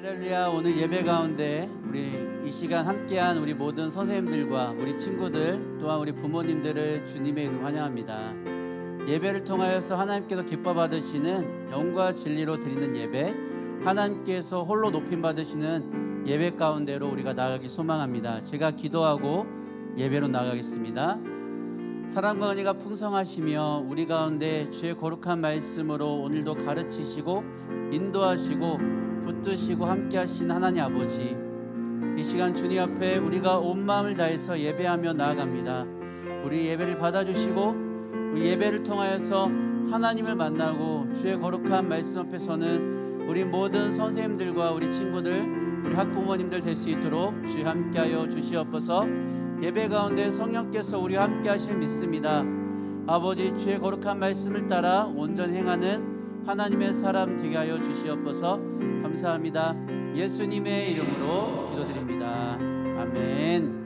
할렐루야. 오늘 예배 가운데 우리 이 시간 함께한 우리 모든 선생님들과 우리 친구들 또한 우리 부모님들을 주님의 이름 환영합니다. 예배를 통하여서 하나님께서 기뻐 받으시는 영과 진리로 드리는 예배, 하나님께서 홀로 높임 받으시는 예배 가운데로 우리가 나아가기 소망합니다. 제가 기도하고 예배로 나가겠습니다. 사랑과 은혜가 풍성하시며 우리 가운데 주의 거룩한 말씀으로 오늘도 가르치시고 인도하시고 붙드시고 함께 하신 하나님 아버지, 이 시간 주님 앞에 우리가 온 마음을 다해서 예배하며 나아갑니다. 우리 예배를 받아주시고 우리 예배를 통하여서 하나님을 만나고 주의 거룩한 말씀 앞에서는 우리 모든 선생님들과 우리 친구들, 우리 학부모님들 될 수 있도록 주여 함께하여 주시옵소서. 예배 가운데 성령께서 우리와 함께 하실 믿습니다. 아버지, 주의 거룩한 말씀을 따라 온전히 행하는 하나님의 사람 되게 하여 주시옵소서. 감사합니다. 예수님의 이름으로 기도드립니다. 아멘.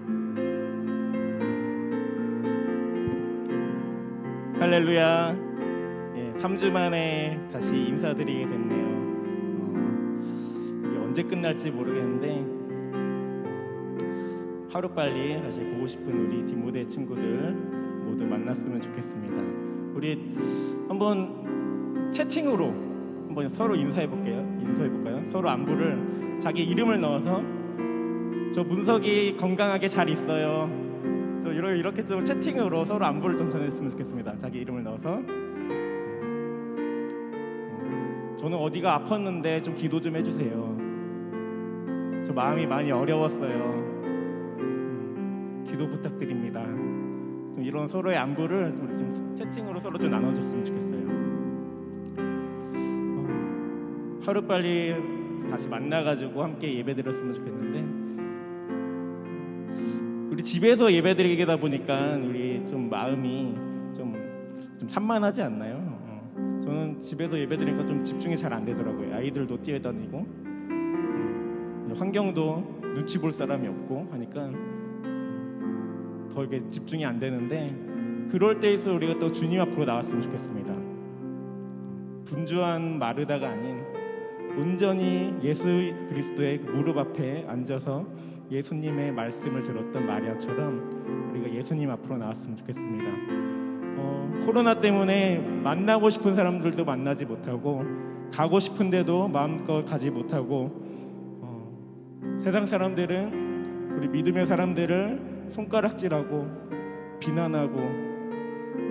할렐루야. 3주 만에 다시 인사드리게 됐네요. 이게 언제 끝날지 모르겠는데 하루빨리 다시 보고 싶은 우리 디모데 친구들 모두 만났으면 좋겠습니다. 우리 한번 채팅으로 한번 서로 인사해볼까요? 서로 안부를, 자기 이름을 넣어서 저 문석이 건강하게 잘 있어요, 저 이렇게 좀 채팅으로 서로 안부를 좀 전했으면 좋겠습니다. 자기 이름을 넣어서 저는 어디가 아팠는데 좀 기도 좀 해주세요. 저 마음이 많이 어려웠어요. 기도 부탁드립니다. 좀 이런 서로의 안부를 우리 좀 채팅으로 서로 좀 나눠줬으면 좋겠어요. 하루빨리 다시 만나가지고 함께 예배드렸으면 좋겠는데 우리 집에서 예배드리다 보니까 우리 좀 마음이 좀 산만하지 않나요? 저는 집에서 예배드리니까 좀 집중이 잘 안 되더라고요. 아이들도 뛰어다니고 환경도 눈치 볼 사람이 없고 하니까 더 이게 집중이 안 되는데, 그럴 때에서 우리가 또 주님 앞으로 나왔으면 좋겠습니다. 분주한 마르다가 아닌 온전히 예수 그리스도의 무릎 앞에 앉아서 예수님의 말씀을 들었던 마리아처럼 우리가 예수님 앞으로 나왔으면 좋겠습니다. 코로나 때문에 만나고 싶은 사람들도 만나지 못하고 가고 싶은데도 마음껏 가지 못하고 세상 사람들은 우리 믿음의 사람들을 손가락질하고 비난하고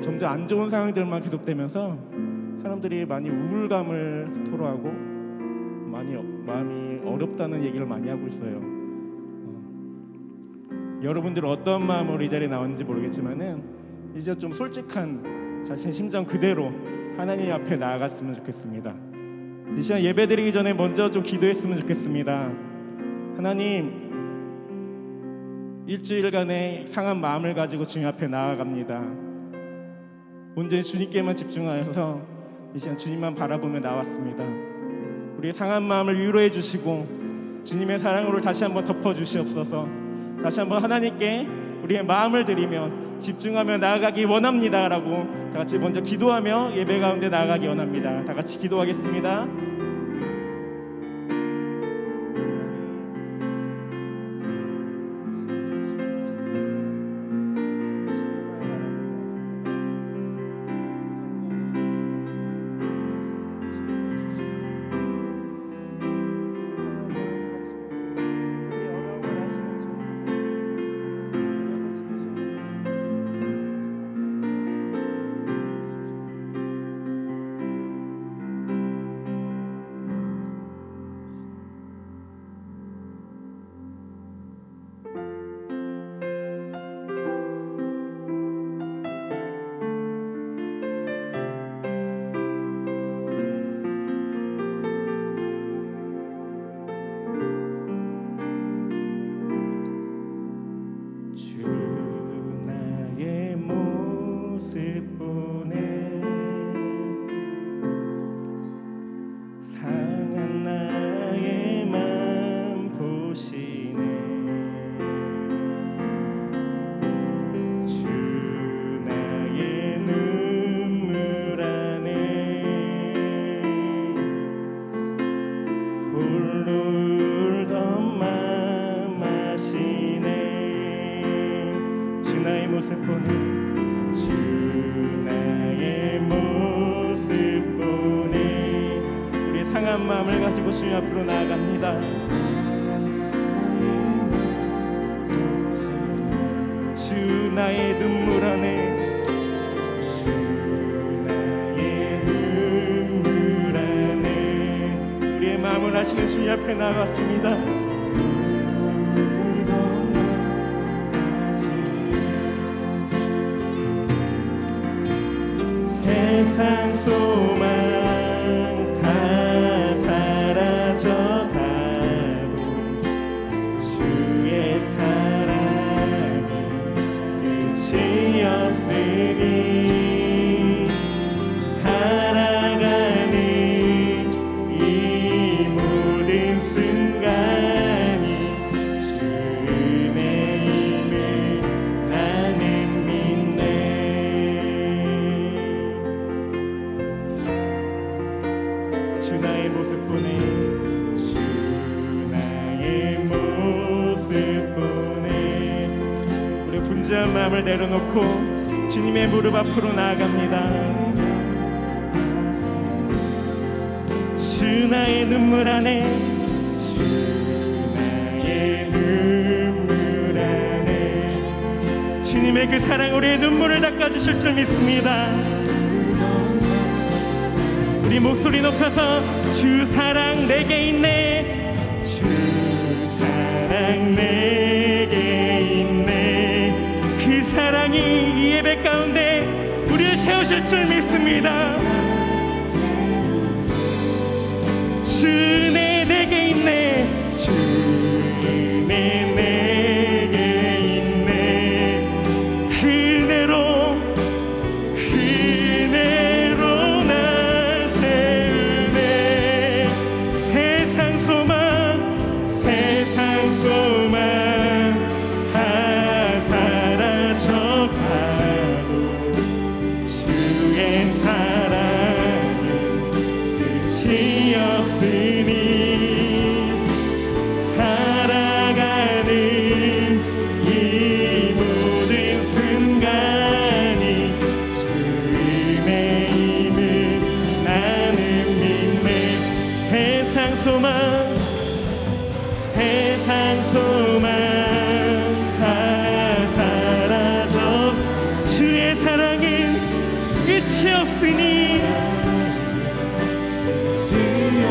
점점 안 좋은 상황들만 계속되면서 사람들이 많이 우울감을 토로하고 많이 마음이 어렵다는 얘기를 많이 하고 있어요. 여러분들 어떤 마음으로 이 자리에 나왔는지 모르겠지만은 이제 좀 솔직한 자신의 심정 그대로 하나님 앞에 나아갔으면 좋겠습니다. 이 시간 예배드리기 전에 먼저 좀 기도했으면 좋겠습니다. 하나님, 일주일간의 상한 마음을 가지고 주님 앞에 나아갑니다. 온전히 주님께만 집중하여서 이 시간 주님만 바라보며 나왔습니다. 우리의 상한 마음을 위로해 주시고 주님의 사랑으로 다시 한번 덮어주시옵소서. 다시 한번 하나님께 우리의 마음을 드리며 집중하며 나아가기 원합니다 라고 다 같이 먼저 기도하며 예배 가운데 나아가기 원합니다. 다 같이 기도하겠습니다. 모습 보네 주 나의 모습 보네 우리 상한 마음을 가지고 주님 앞으로 나아갑니다. 주 나의 눈물 안에 주 나의 눈물 안에 우리의 마음을 아시는 주님 앞에 나아갔습니다. 세상 소망 다 사라져가도 주의 사랑이 끝이 없으니 살아가는 이 모든 순간이 주 은혜임을 나는 믿네. 주 나의 모습 보네 주 나의 모습 보네 우리 분주한 마음을 내려놓고 주님의 무릎 앞으로 나아갑니다. 주 나의 눈물 안에 주 나의 눈물 안에 주님의 그 사랑 우리의 눈물을 닦아주실 줄 믿습니다. 우리 목소리 높여서 주 사랑 내게 있네 주 사랑 내게 있네 그 사랑이 이 예배 가운데 우리를 채우실 줄 믿습니다. 주 은혜 내게 있네 주 은혜 내게 있네 그 은혜로 세상 소망 다 사라져 주의 사랑은 끝이 없으니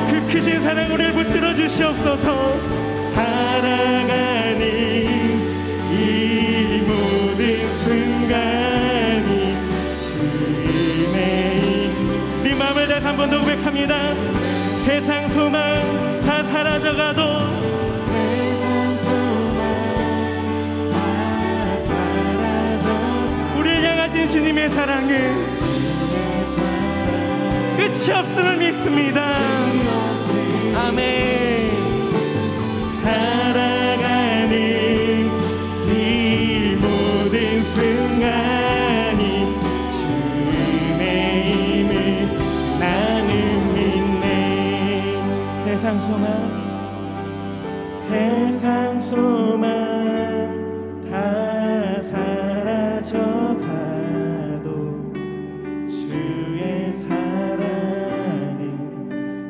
그 크신 사랑 우리를 붙들어 주시옵소서. 살아가는 이 모든 순간이 주님의 네 마음을 다시 한 번 더 고백합니다. 세상 소망 다 사라져가도 우리를 향하신 주님의 사랑은 끝이 없음을 믿습니다. 아멘. 살아가는 이 모든 순간이 주님의 힘을 나는 믿네. 세상 소망 다 사라져가도 주의 사랑은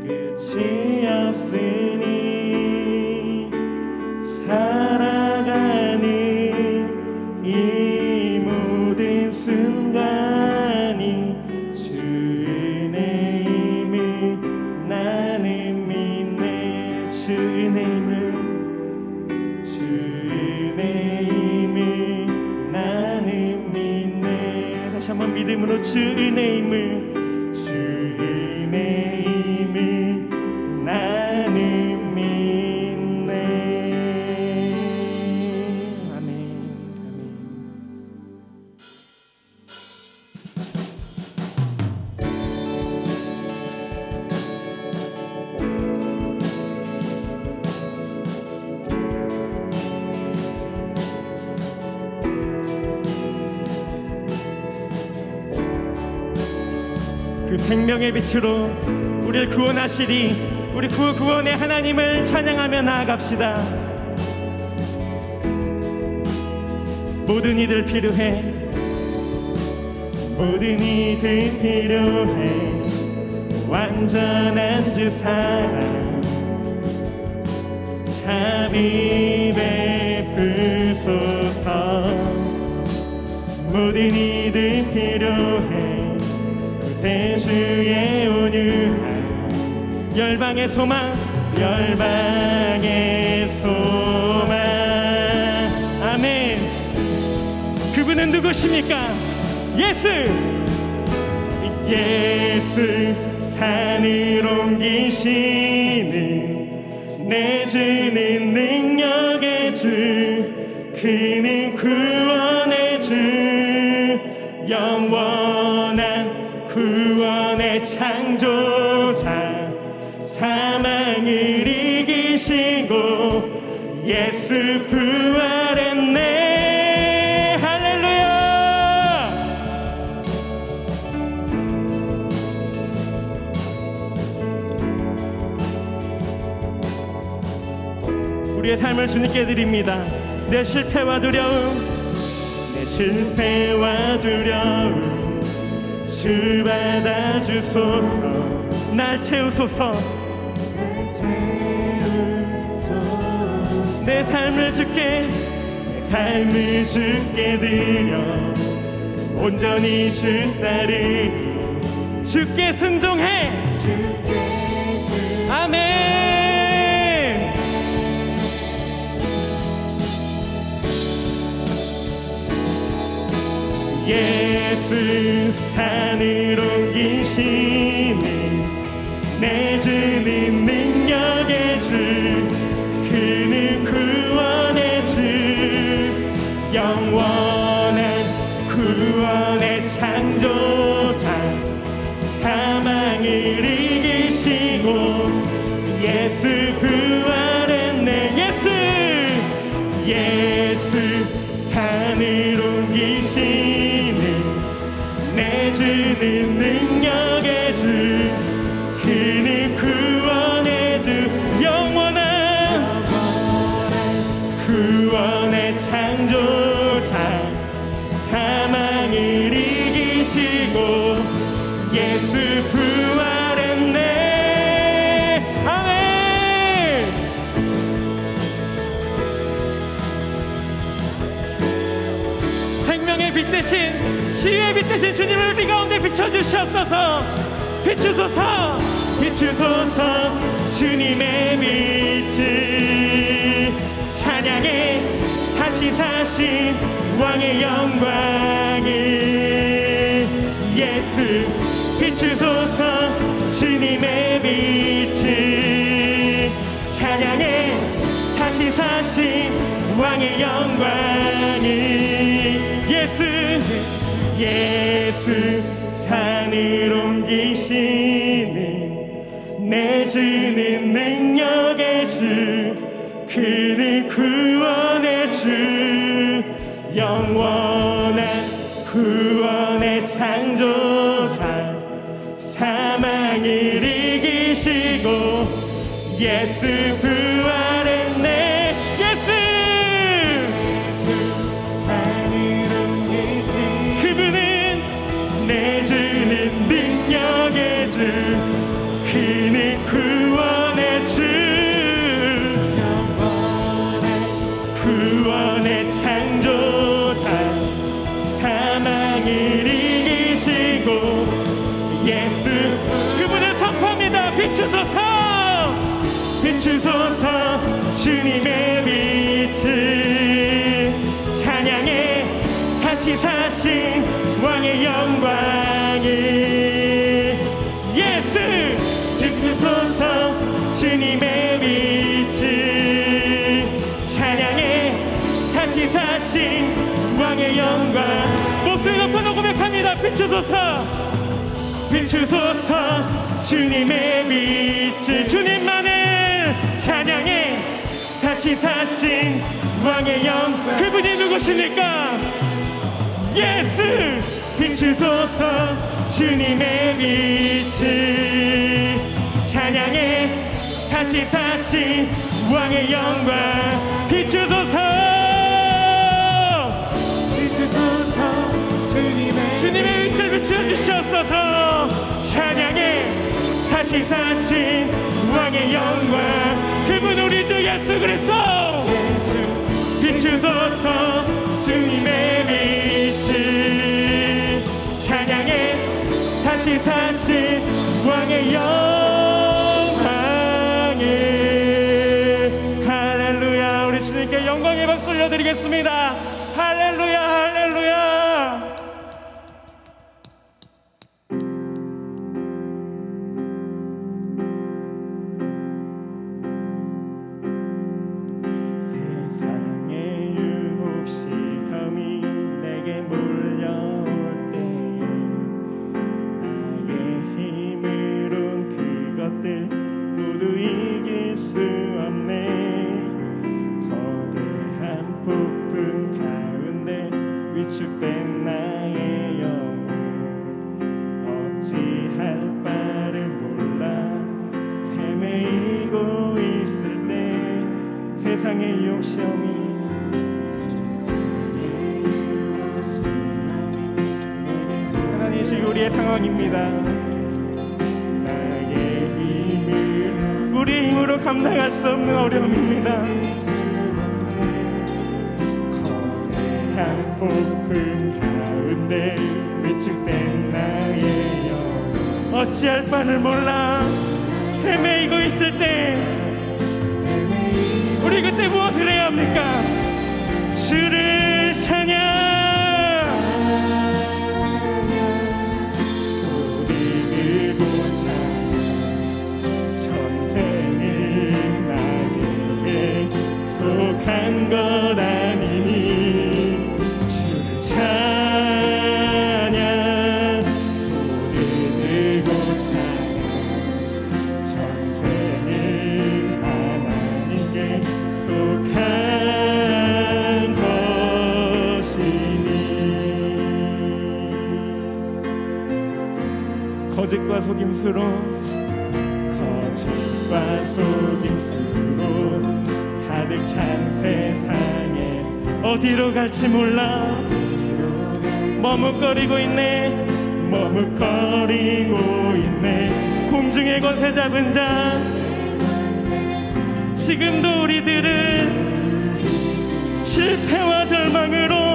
끝이 없으니 살아가는 이 모든 순간이 주의 힘을 나는 믿네. 주의 힘을 나는 믿네. 다시 한번 믿음으로 주의 힘을 나는 믿네. 아멘. 그 생명의 빛으로 우리를 구원하시리 우리 구원의 하나님을 찬양하며 나아갑시다. 모든 이들 필요해 모든 이들 필요해 완전한 주 사랑 자비 베푸소서 모든 이들 필요해 구세 주의 온유한 열방의 소망 열방의 소망 아멘. 그분은 누구십니까? 예수 산을 옮기시는 내 주는 능력의 주 그는 구원의 주 영원한 구원의 창조자 사망을 이기시고 예수 부활했네 할렐루야. 우리의 삶을 주님께 드립니다. 내 실패와 두려움 주 받아주소서 날 채우소서 내 삶을 주께 드려 온전히 주 따르 주께 순종해 아멘. 예수 산을 옮기시는 내 주는 능력의 주 그는 구원의 주 영원한 구원의 창조자 사망을 이기시고 예수 부활했네 예수 산을 옮기시는 내 주는 능력의 주 그는 구원의 주 영원한 구원의 창조자 사망을 이기시고 예수 부활했네 아멘. 생명의 빛 대신 지혜의 빛 대신 주님을 우리 가운데 비춰주시옵소서. 비추소서 주님의 빛을 찬양해 다시 사신 왕의 영광을 예수 비추소서 주님의 빛을 찬양해 다시 사신 왕의 영광을 예수 산을 옮기시는 내 주는 능력의 주 그는 구원의 주 영원한 구원의 창조자 사망을 이기시고 예수 부활했네 내 주는 능력의 주 그는 구원의 주 구원의 창조자 사망을 이기시고 예수 그분을 선포합니다. 비추소서 주님의 빛을 찬양해 다시 사신 왕의 영광을 예수 비추소서 주님의 빛을 찬양해 다시 사신 왕의 영광 목소리 높여 고백합니다. 비추소서 주님의 빛을 주님만을 찬양해 다시 사신 왕의 영광 그분이 누구십니까? 예수 비추소서 주님의 빛을 찬양해 다시 사신 왕의 영광 비추소서 주님의 빛을 다시 사신 왕의 영광, 그분 우리 주 예수 그리스도. 비추소서 주님의 빛을 찬양해, 다시 사신 왕의 영광을. 할렐루야. 우리 주님께 영광의 박수 올려드리겠습니다. 할렐루야, 할렐루야. 세상의 유혹 시험이 내게 몰려올 때에 나의 힘으론 그것들 모두 이길 수 없네. 거대한 폭풍 가운데 위축된 나의 영혼, 어찌할 바를 몰라 헤매이고 있을 때 세상의 유혹 시험이 하나님, 지금 우리의 상황입니다. 나의 힘을, 우리의 힘으로 감당할 수 없는 어려움입니다. 거대한 폭풍 가운데 위축된 나의 영, 어찌할 바를 몰라 헤매이고 있을 때 우리 그때 무엇을 해야 합니까? 주를 찬양, 소리 들고 찬양, 전쟁이 나에게 속한 것 아니니 주를 찬양, 소리 들고 찬양, 전쟁이 하나님께 속한 것이니. 거짓과 속임수로, 거짓과 속임수로 가득 찬 세상에 어디로 갈지 몰라 머뭇거리고 있네, 머뭇거리고 있네. 공중의 권세 잡은 자, 지금도 우리들은 실패와 절망으로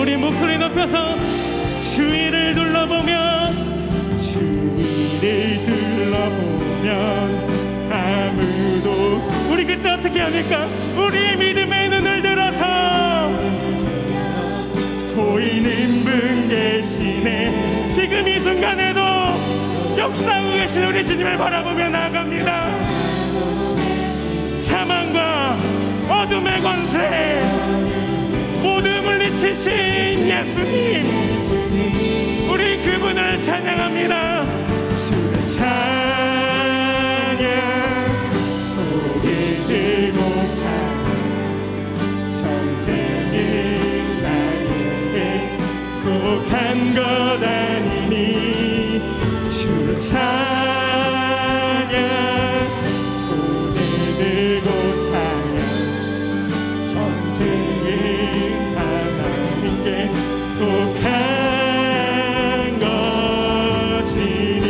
우리 목소리 높여서 주위를 둘러보면, 주위를 둘러보면 아무도, 우리 그때 어떻게 합니까? 우리의 믿음의 눈을 들어서 보이는 분 계시네. 지금 이 순간에도 역사하고 계신 우리 주님을 바라보며 나아갑니다. 사망과 어둠의 권세 모두 물리치신 예수님, 우리 그분을 찬양합니다. 주를 찬양, 소리 들고 찬양, 전쟁이 나에게 속한 것 아니니 주를 찬양, 소리 들고 찬양, 전쟁이 하나님께 속한 것이니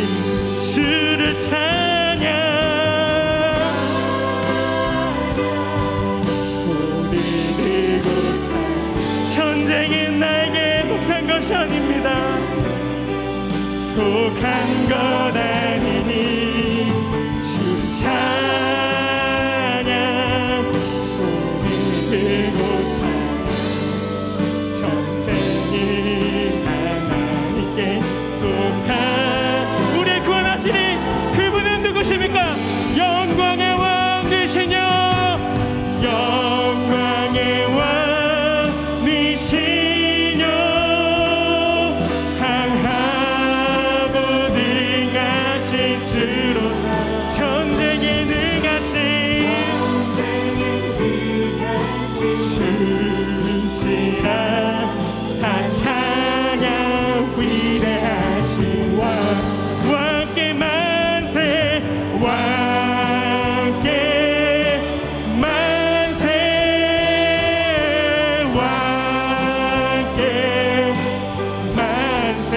주를 찬양, 소리 들고 찬양, 전쟁이 나에게 속한 것이 아닙니다. 속한 것 아니니 주를 찬양, 소리 들고 찬양, 전쟁이 하나님께 속한, 우리의 구원하시니 그분은 누구십니까? 영광의 왕 되시며, 영광의 왕 되시며, 강하고 능하신 주로 전쟁에 능하신 주시라. 다 찬양 위대하신 왕, 왕께 만세, 왕께 만세, 왕께 만세.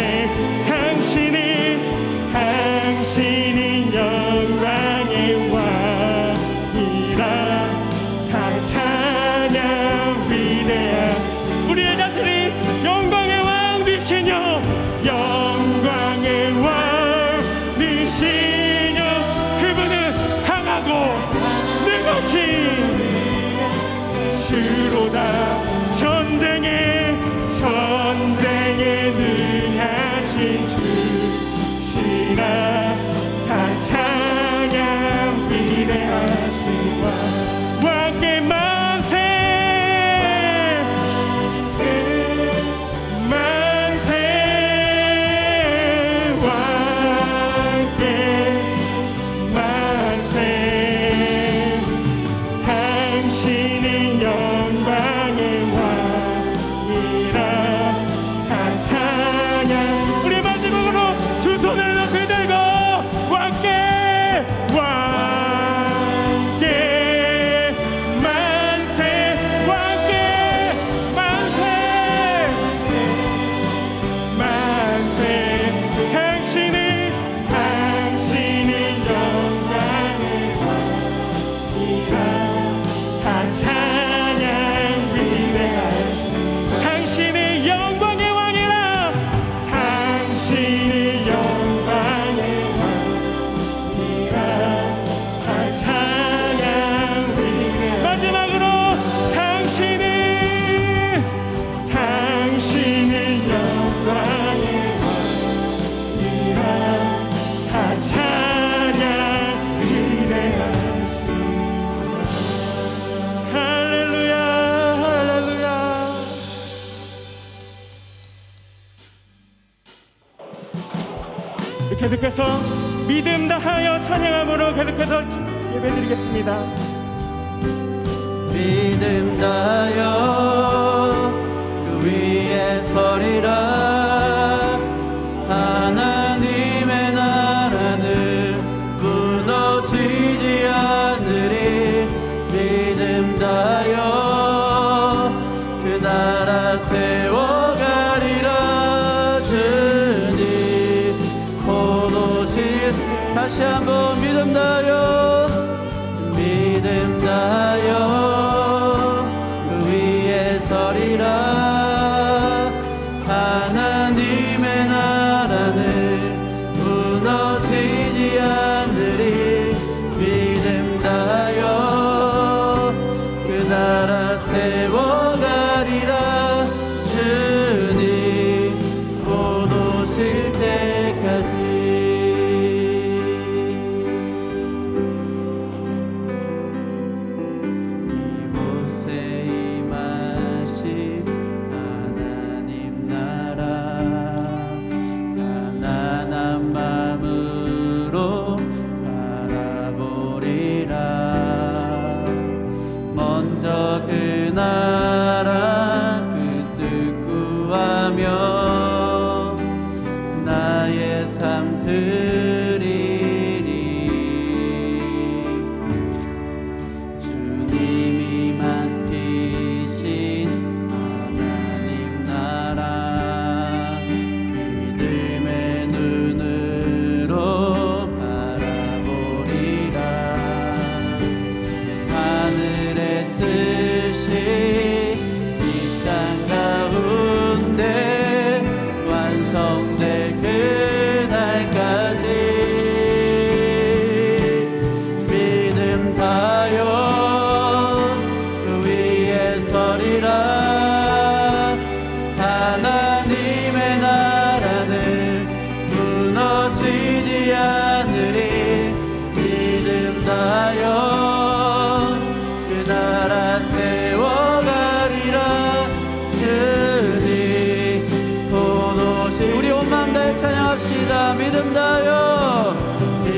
능하신 주로다. 전쟁에 능하신 주시라. 다 찬양 위대하신 왕께 만세 만세. 왕께 만세. 당신은 영광의 왕이라. 다 찬양. 우리 마지막으로 두 손을 높이 들고 왕께 왕께 만세. 왕께 만세 만세. 당신은 영광의 왕이라. 다 찬양 위대하신 당신은 영광의 왕이라. 당신은 영광의 왕이라. 다 찬양 위대하신 마지막으로 당신은 영광의 왕이라. 다 찬양 위대하신 할렐루야 할렐루야. 계속해서 믿음 다하여 찬양함으로 계속해서 예배드리겠습니다. 믿음 다하여 그 위에 서리라. 하나님의 나라는 무너지지 않으리. 믿음 다하여 그 나라 세워가리라. 주님 오실. 다시 한번 믿음 다하여 그 위에 서리라. 하나님의 나라는 무너지지 않으리. 믿음 다하여 그 나라 세워가리라. 주님 곧 오실 때까지.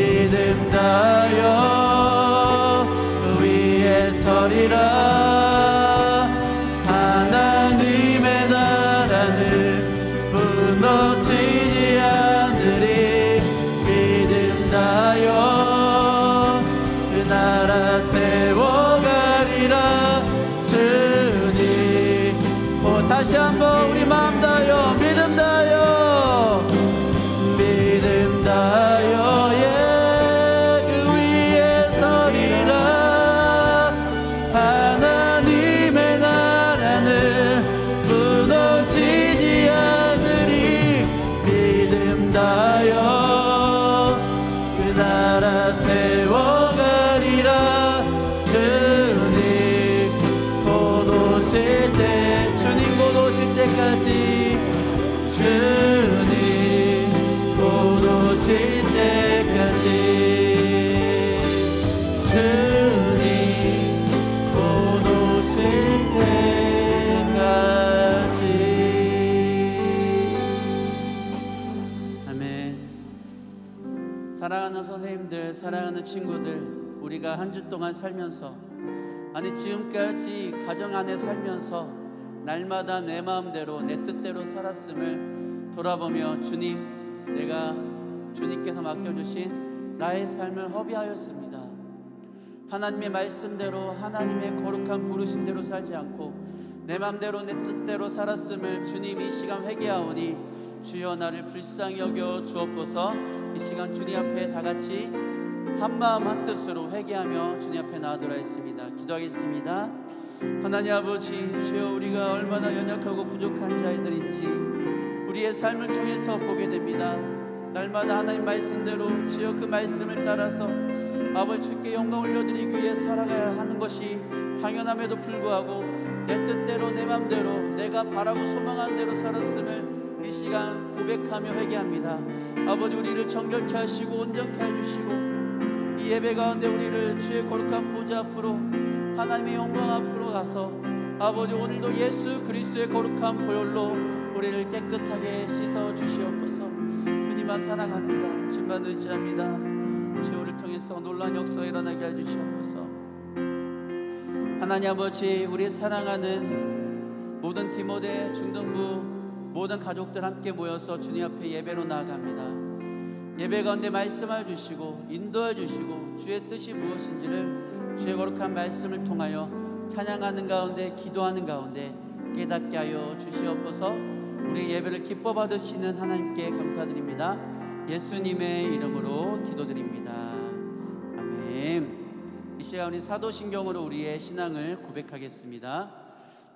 믿음 다하여 그 위에 서리라. 하나님의 나라는 무너지지 않으리. 믿음 다하여 그 나라 세워가리라. 주님 다시 한번 우리 마음 다하여 믿음 다하여 믿음 다하여 그 위에 서리라. 하나님의 나라는 무너지지 않으리. 믿음 다하여 그 나라 세워가리라. 사랑하는 친구들, 우리가 한 주 동안 살면서, 아니 지금까지 가정 안에 살면서 날마다 내 마음대로 내 뜻대로 살았음을 돌아보며 주님, 내가 주님께서 맡겨주신 나의 삶을 허비하였습니다. 하나님의 말씀대로, 하나님의 거룩한 부르심대로 살지 않고 내 맘대로 내 뜻대로 살았음을 주님 이 시간 회개하오니 주여 나를 불쌍히 여겨 주옵소서. 이 시간 주님 앞에 다 같이 한 마음 한 뜻으로 회개하며 주님 앞에 나아가도록 하겠습니다. 기도하겠습니다. 하나님 아버지, 주여 우리가 얼마나 연약하고 부족한 자들인지 우리의 삶을 통해서 보게 됩니다. 날마다 하나님 말씀대로 주여 그 말씀을 따라서 아버지 주께 영광 올려드리기 위해 살아가야 하는 것이 당연함에도 불구하고 내 뜻대로 내 맘대로 내가 바라고 소망하는 대로 살았음을 이 시간 고백하며 회개합니다. 아버지 우리를 정결케 하시고 온전케 해주시고 이 예배 가운데 우리를 주의 거룩한 보좌 앞으로 하나님의 영광 앞으로 가서 아버지 오늘도 예수 그리스도의 거룩한 보혈로 우리를 깨끗하게 씻어 주시옵소서. 주님만 사랑합니다. 주님만 의지합니다. 주를 통해서 놀라운 역사가 일어나게 해주시옵소서. 하나님 아버지, 우리 사랑하는 모든 디모데 중등부 모든 가족들 함께 모여서 주님 앞에 예배로 나아갑니다. 예배 가운데 말씀해 주시고 인도해 주시고 주의 뜻이 무엇인지를 주의 거룩한 말씀을 통하여 찬양하는 가운데 기도하는 가운데 깨닫게 하여 주시옵소서. 우리 예배를 기뻐 받으시는 하나님께 감사드립니다. 예수님의 이름으로 기도드립니다. 아멘. 이 시간 우리 사도신경으로 우리의 신앙을 고백하겠습니다.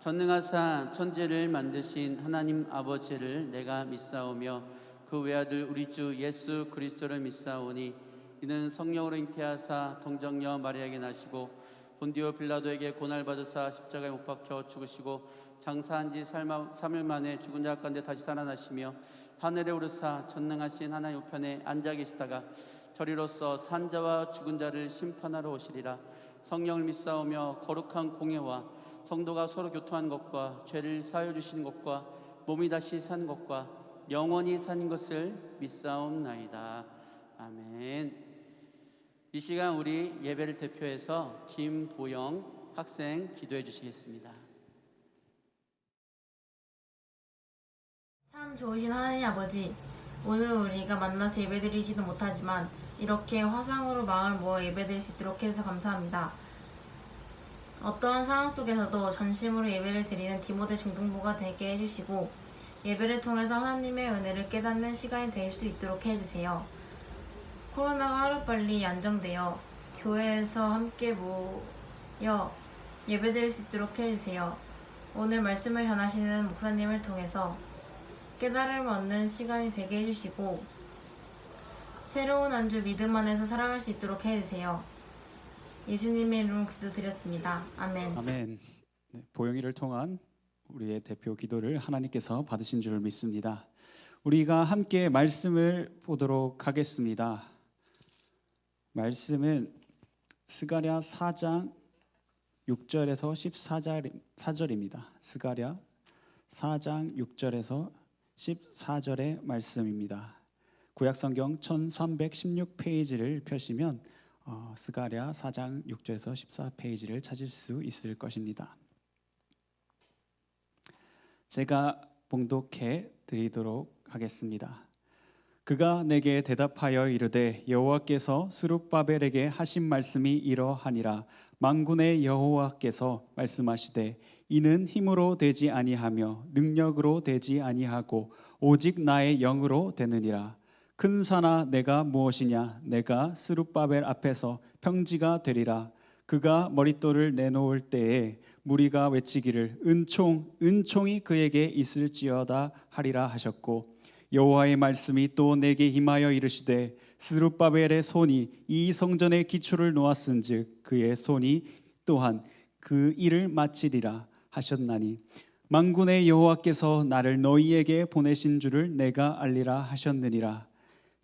전능하사 천지를 만드신 하나님 아버지를 내가 믿사오며 그 외아들 우리 주 예수 그리스도를 믿사오니 이는 성령으로 잉태하사 동정녀 마리아에게 나시고 본디오 빌라도에게 고난받으사 십자가에 못 박혀 죽으시고 장사한 지 3일 만에 죽은 자 가운데 다시 살아나시며 하늘에 오르사 전능하신 하나님 우편에 앉아 계시다가 저리로서 산자와 죽은 자를 심판하러 오시리라. 성령을 믿사오며 거룩한 공예와 성도가 서로 교통한 것과 죄를 사하여 주시는 것과 몸이 다시 산 것과 영원히 산 것을 믿사옵나이다. 아멘. 이 시간 우리 예배를 대표해서 김보영 학생 기도해 주시겠습니다. 참 좋으신 하나님 아버지, 오늘 우리가 만나서 예배드리지도 못하지만 이렇게 화상으로 마음을 모아 예배드릴 수 있도록 해서 감사합니다. 어떠한 상황 속에서도 전심으로 예배를 드리는 디모데 중등부가 되게 해주시고 예배를 통해서 하나님의 은혜를 깨닫는 시간이 될 수 있도록 해주세요. 코로나가 하루빨리 안정되어 교회에서 함께 모여 예배드릴 수 있도록 해주세요. 오늘 말씀을 전하시는 목사님을 통해서 깨달음을 얻는 시간이 되게 해주시고 새로운 한 주 믿음 안에서 살아갈 수 있도록 해주세요. 예수님의 이름으로 기도드렸습니다. 아멘. 아멘. 네, 보영이를 통한 우리의 대표 기도를 하나님께서 받으신 줄 믿습니다. 우리가 함께 말씀을 보도록 하겠습니다. 말씀은 스가랴 4장 6절에서 14절입니다. 스가랴 4장 6절에서 14절의 말씀입니다. 구약성경 1316페이지를 펴시면 스가랴 4장 6절에서 14페이지를 찾을 수 있을 것입니다. 제가 봉독해 드리도록 하겠습니다. 그가 내게 대답하여 이르되 여호와께서 스룹바벨에게 하신 말씀이 이러하니라. 만군의 여호와께서 말씀하시되 이는 힘으로 되지 아니하며 능력으로 되지 아니하고 오직 나의 영으로 되느니라. 큰 산아 내가 무엇이냐? 내가 스룹바벨 앞에서 평지가 되리라. 그가 머릿돌을 내놓을 때에 무리가 외치기를 은총이 그에게 있을지어다 하리라 하셨고 여호와의 말씀이 또 내게 임하여 이르시되 스룹바벨의 손이 이 성전의 기초를 놓았은즉 그의 손이 또한 그 일을 마치리라 하셨나니 만군의 여호와께서 나를 너희에게 보내신 줄을 내가 알리라 하셨느니라.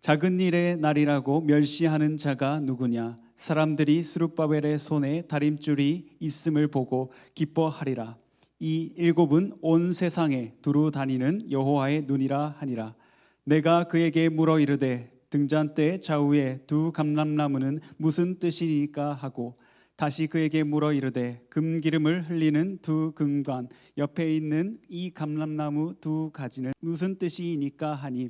작은 일의 날이라고 멸시하는 자가 누구냐? 사람들이 스룹바벨의 손에 다림줄이 있음을 보고 기뻐하리라. 이 일곱은 온 세상에 두루 다니는 여호와의 눈이라 하니라. 내가 그에게 물어 이르되 등잔대 좌우에 두 감람나무는 무슨 뜻이니까 하고 다시 그에게 물어 이르되 금기름을 흘리는 두 금관 옆에 있는 이 감람나무 두 가지는 무슨 뜻이니까 하니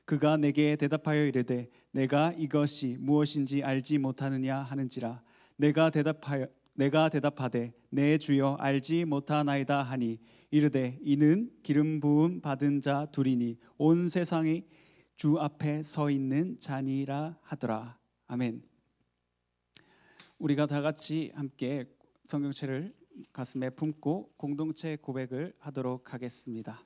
그가 내게 대답하여 이르되 내가 이것이 무엇인지 알지 못하느냐 하는지라 내가 대답하되 내 주여 알지 못하나이다 하니 이르되 이는 기름 부음 받은 자 둘이니 온 세상이 주 앞에 서 있는 자니라 하더라. 아멘. 우리가 다 같이 함께 성경책을 가슴에 품고 공동체 고백을 하도록 하겠습니다.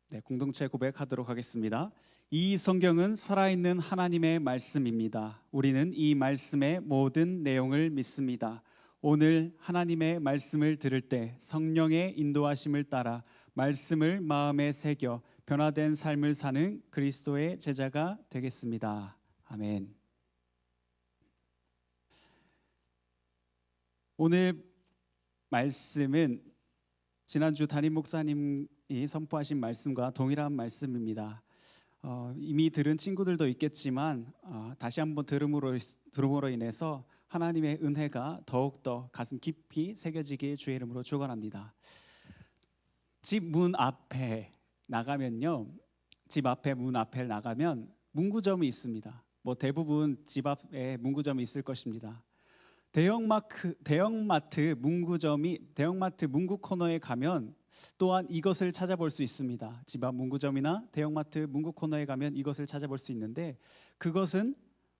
네, 공동체 고백하도록 하겠습니다. 이 성경은 살아있는 하나님의 말씀입니다. 우리는 이 말씀의 모든 내용을 믿습니다. 오늘 하나님의 말씀을 들을 때 성령의 인도하심을 따라 말씀을 마음에 새겨 변화된 삶을 사는 그리스도의 제자가 되겠습니다. 아멘. 오늘 말씀은 지난주 담임 목사님이 선포하신 말씀과 동일한 말씀입니다. 이미 들은 친구들도 있겠지만 다시 한번 들음으로 인해서 하나님의 은혜가 더욱더 가슴 깊이 새겨지길 주의 이름으로 축원합니다. 집 문 앞에 나가면요, 집 앞에 문 앞에 나가면 문구점이 있습니다. 뭐 대부분 집 앞에 문구점이 있을 것입니다. 대형마트 문구 코너에 가면 또한 이것을 찾아볼 수 있습니다. 집 앞 문구점이나 대형마트 문구 코너에 가면 이것을 찾아볼 수 있는데 그것은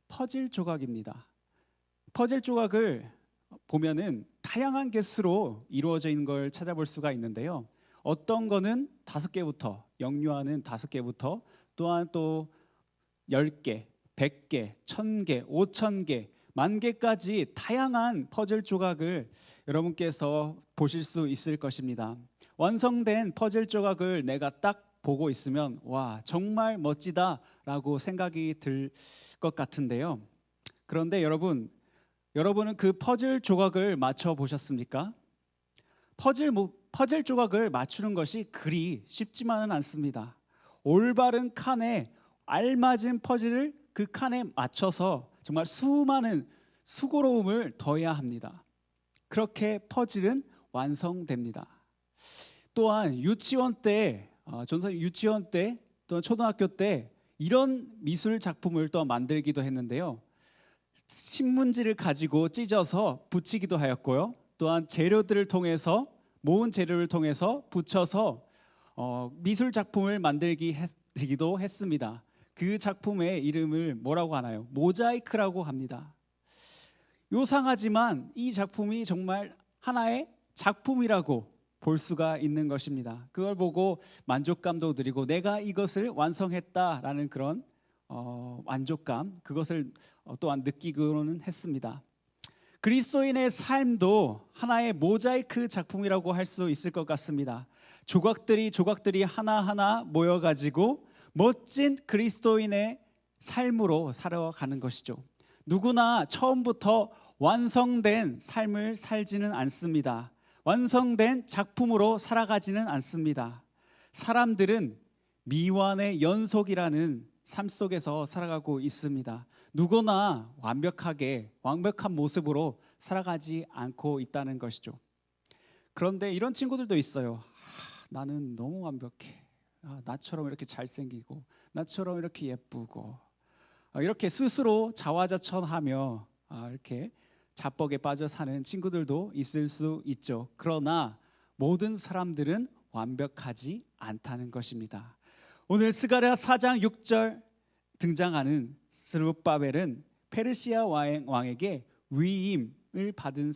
퍼즐 조각입니다. 퍼즐 조각을 보면은 다양한 개수로 이루어져 있는 걸 찾아볼 수가 있는데요. 어떤 거는 5개부터 영유아는 5개부터 또한 또 10개, 100개, 1000개, 5000개, 10,000개까지 다양한 퍼즐 조각을 여러분께서 보실 수 있을 것입니다. 완성된 퍼즐 조각을 내가 딱 보고 있으면 와, 정말 멋지다라고 생각이 들 것 같은데요. 그런데 여러분은 그 퍼즐 조각을 맞춰 보셨습니까? 퍼즐 조각을 맞추는 것이 그리 쉽지만은 않습니다. 올바른 칸에 알맞은 퍼즐을 그 칸에 맞춰서 정말 수많은 수고로움을 더해야 합니다. 그렇게 퍼즐은 완성됩니다. 또한 유치원 때, 또는 초등학교 때 이런 미술 작품을 또 만들기도 했는데요. 신문지를 가지고 찢어서 붙이기도 하였고요. 또한 모은 재료를 통해서 붙여서 미술 작품을 만들기도 했습니다. 그 작품의 이름을 뭐라고 하나요? 모자이크라고 합니다. 요상하지만 이 작품이 정말 하나의 작품이라고 볼 수가 있는 것입니다. 그걸 보고 만족감도 드리고 내가 이것을 완성했다라는 그런 만족감, 그것을 또한 느끼고는 했습니다. 그리스도인의 삶도 하나의 모자이크 작품이라고 할 수 있을 것 같습니다. 조각들이 하나하나 모여가지고 멋진 그리스도인의 삶으로 살아가는 것이죠. 누구나 처음부터 완성된 삶을 살지는 않습니다. 완성된 작품으로 살아가지는 않습니다. 사람들은 미완의 연속이라는 삶 속에서 살아가고 있습니다. 누구나 완벽한 모습으로 살아가지 않고 있다는 것이죠. 그런데 이런 친구들도 있어요. 나는 너무 완벽해. 나처럼 이렇게 잘생기고 나처럼 이렇게 예쁘고 이렇게 스스로 자화자찬하며 이렇게 자뻑에 빠져 사는 친구들도 있을 수 있죠. 그러나 모든 사람들은 완벽하지 않다는 것입니다. 오늘 스가랴 4장 6절 등장하는 스룹바벨은 페르시아 왕에게 위임을 받은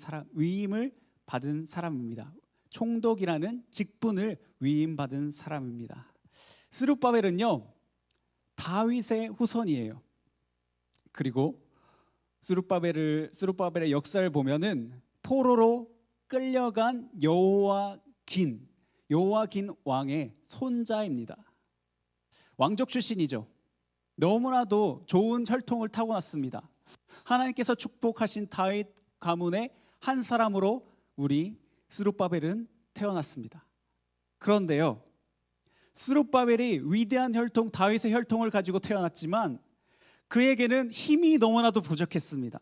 사람입니다. 총독이라는 직분을 위임받은 사람입니다. 스룹바벨은요, 다윗의 후손이에요. 그리고 스룹바벨의 역사를 보면은 포로로 끌려간 여호와긴 왕의 손자입니다. 왕족 출신이죠. 너무나도 좋은 혈통을 타고났습니다. 하나님께서 축복하신 다윗 가문의 한 사람으로 우리 스룹바벨은 태어났습니다. 그런데요, 스룹바벨이 위대한 혈통 다윗의 혈통을 가지고 태어났지만 그에게는 힘이 너무나도 부족했습니다.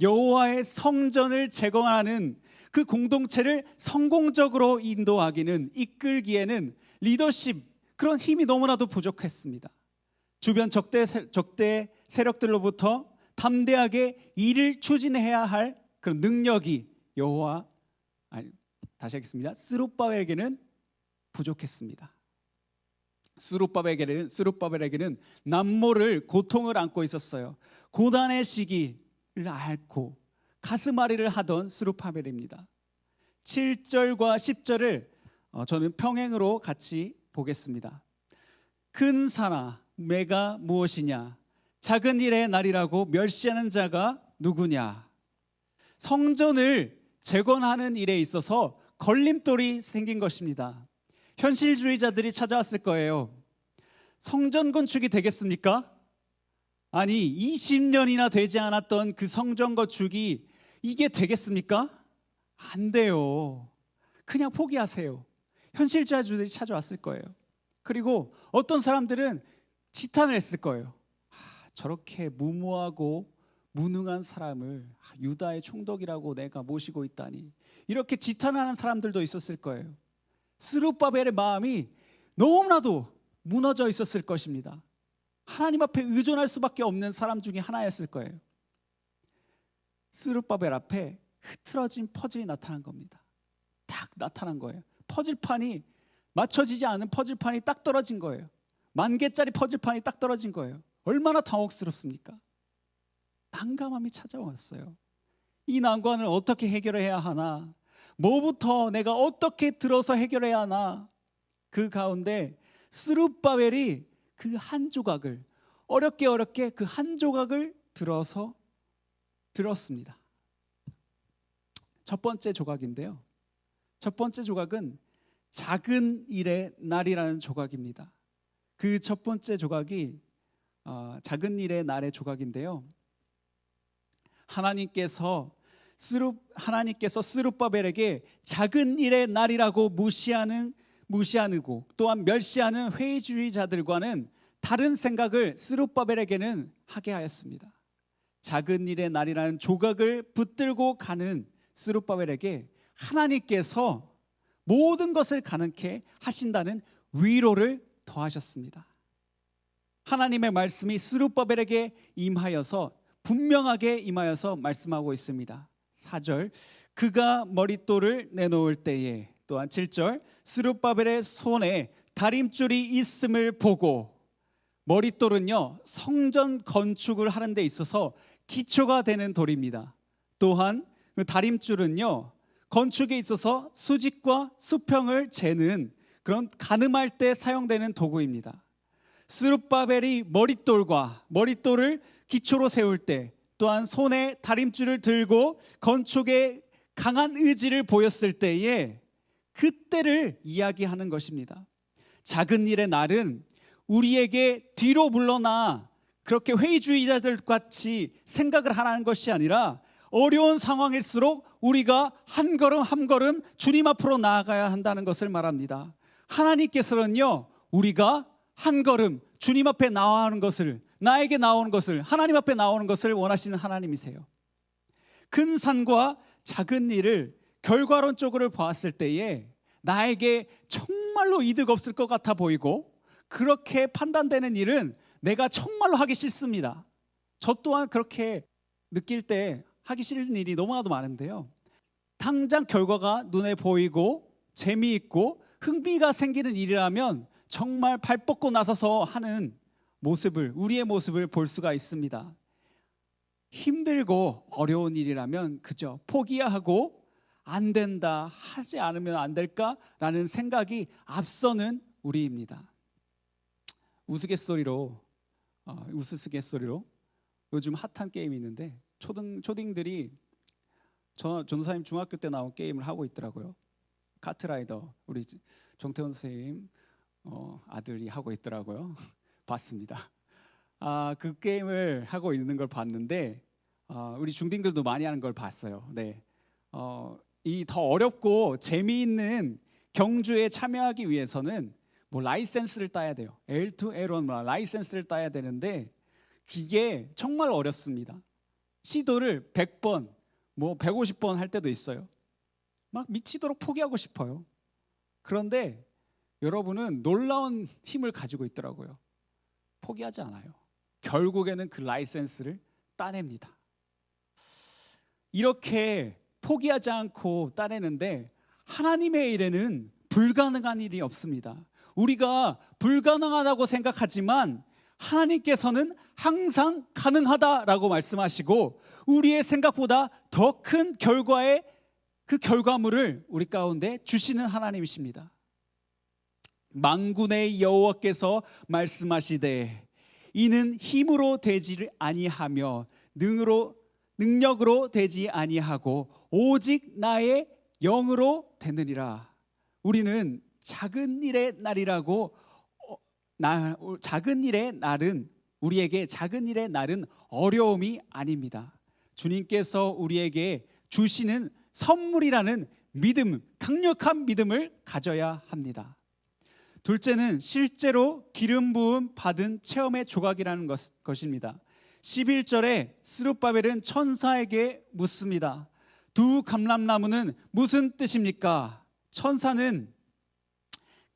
여호와의 성전을 재건하는 그 공동체를 성공적으로 인도하기는, 이끌기에는 리더십, 그런 힘이 너무나도 부족했습니다. 주변 적대 세력들로부터 담대하게 일을 추진해야 할 그런 능력이 스룹바벨에게는 부족했습니다. 스룹바벨에게는 남모를 고통을 안고 있었어요. 고난의 시기를 앓고 가슴앓이를 하던 스룹바벨입니다. 7절과 10절을 저는 평행으로 같이 보겠습니다. 큰 사나 매가 무엇이냐? 작은 일의 날이라고 멸시하는 자가 누구냐? 성전을 재건하는 일에 있어서 걸림돌이 생긴 것입니다. 현실주의자들이 찾아왔을 거예요. 성전 건축이 되겠습니까? 아니, 20년이나 되지 않았던 그 성전 건축이 이게 되겠습니까? 안 돼요. 그냥 포기하세요. 현실주의자들이 찾아왔을 거예요. 그리고 어떤 사람들은 지탄을 했을 거예요. 저렇게 무모하고 무능한 사람을 유다의 총독이라고 내가 모시고 있다니, 이렇게 지탄하는 사람들도 있었을 거예요. 스룹바벨의 마음이 너무나도 무너져 있었을 것입니다. 하나님 앞에 의존할 수밖에 없는 사람 중에 하나였을 거예요. 스룹바벨 앞에 흐트러진 퍼즐이 나타난 겁니다. 딱 나타난 거예요. 퍼즐판이 맞춰지지 않은 퍼즐판이 딱 떨어진 거예요. 10,000개짜리 퍼즐판이 딱 떨어진 거예요. 얼마나 당혹스럽습니까? 난감함이 찾아왔어요. 이 난관을 어떻게 해결해야 하나? 뭐부터 내가 어떻게 들어서 해결해야 하나? 그 가운데 스룹바벨이 그 한 조각을 어렵게 그 한 조각을 들었습니다. 첫 번째 조각인데요. 첫 번째 조각은 작은 일의 날이라는 조각입니다. 그 첫 번째 조각이 작은 일의 날의 조각인데요. 하나님께서 스룹바벨에게 작은 일의 날이라고 무시하고 또한 멸시하는 회의주의자들과는 다른 생각을 스룹바벨에게는 하게 하였습니다. 작은 일의 날이라는 조각을 붙들고 가는 스룹바벨에게 하나님께서 모든 것을 가능케 하신다는 위로를 더하셨습니다. 하나님의 말씀이 스룹바벨에게 분명하게 임하여서 말씀하고 있습니다. 4절, 그가 머릿돌을 내놓을 때에, 또한 7절, 스룹바벨의 손에 다림줄이 있음을 보고. 머릿돌은요, 성전 건축을 하는 데 있어서 기초가 되는 돌입니다. 또한 그 다림줄은요, 건축에 있어서 수직과 수평을 재는 그런 가늠할 때 사용되는 도구입니다. 스룹바벨이 머릿돌을 기초로 세울 때, 또한 손에 다림줄을 들고 건축에 강한 의지를 보였을 때에 그때를 이야기하는 것입니다. 작은 일의 날은 우리에게 뒤로 물러나 그렇게 회의주의자들 같이 생각을 하라는 것이 아니라, 어려운 상황일수록 우리가 한 걸음 한 걸음 주님 앞으로 나아가야 한다는 것을 말합니다. 하나님께서는요, 우리가 한 걸음 주님 앞에 나아가는 것을, 나에게 나오는 것을, 하나님 앞에 나오는 것을 원하시는 하나님이세요. 큰 산과 작은 일을 결과론적으로 보았을 때에 나에게 정말로 이득 없을 것 같아 보이고, 그렇게 판단되는 일은 내가 정말로 하기 싫습니다. 저 또한 그렇게 느낄 때 하기 싫은 일이 너무나도 많은데요, 당장 결과가 눈에 보이고 재미있고 흥미가 생기는 일이라면 정말 발 뻗고 나서서 하는 우리의 모습을 볼 수가 있습니다. 힘들고 어려운 일이라면 그저 포기하고 안 된다, 하지 않으면 안 될까라는 생각이 앞서는 우리입니다. 우스갯소리로 요즘 핫한 게임이 있는데, 초딩들이 전도사님 중학교 때 나온 게임을 하고 있더라고요. 카트라이더, 우리 정태원 선생님 아들이 하고 있더라고요. 봤습니다. 그 게임을 하고 있는 걸 봤는데, 우리 중딩들도 많이 하는 걸 봤어요. 네, 이 더 어렵고 재미있는 경주에 참여하기 위해서는 뭐 라이센스를 따야 돼요. L2, L1 라이센스를 따야 되는데 이게 정말 어렵습니다. 시도를 100번, 뭐 150번 할 때도 있어요. 막 미치도록 포기하고 싶어요. 그런데 여러분은 놀라운 힘을 가지고 있더라고요. 포기하지 않아요. 결국에는 그 라이센스를 따냅니다. 이렇게 포기하지 않고 따내는데 하나님의 일에는 불가능한 일이 없습니다. 우리가 불가능하다고 생각하지만 하나님께서는 항상 가능하다라고 말씀하시고 우리의 생각보다 더 큰 결과의 그 결과물을 우리 가운데 주시는 하나님이십니다. 만군의 여호와께서 말씀하시되 이는 힘으로 되지 아니하며 능력으로 되지 아니하고 오직 나의 영으로 되느니라. 우리는 작은 일의 날이라고 작은 일의 날은 우리에게 작은 일의 날은 어려움이 아닙니다. 주님께서 우리에게 주시는 선물이라는 믿음, 강력한 믿음을 가져야 합니다. 둘째는 실제로 기름 부음 받은 체험의 조각이라는 것입니다. 11절에 스룹바벨은 천사에게 묻습니다. 두 감람나무는 무슨 뜻입니까? 천사는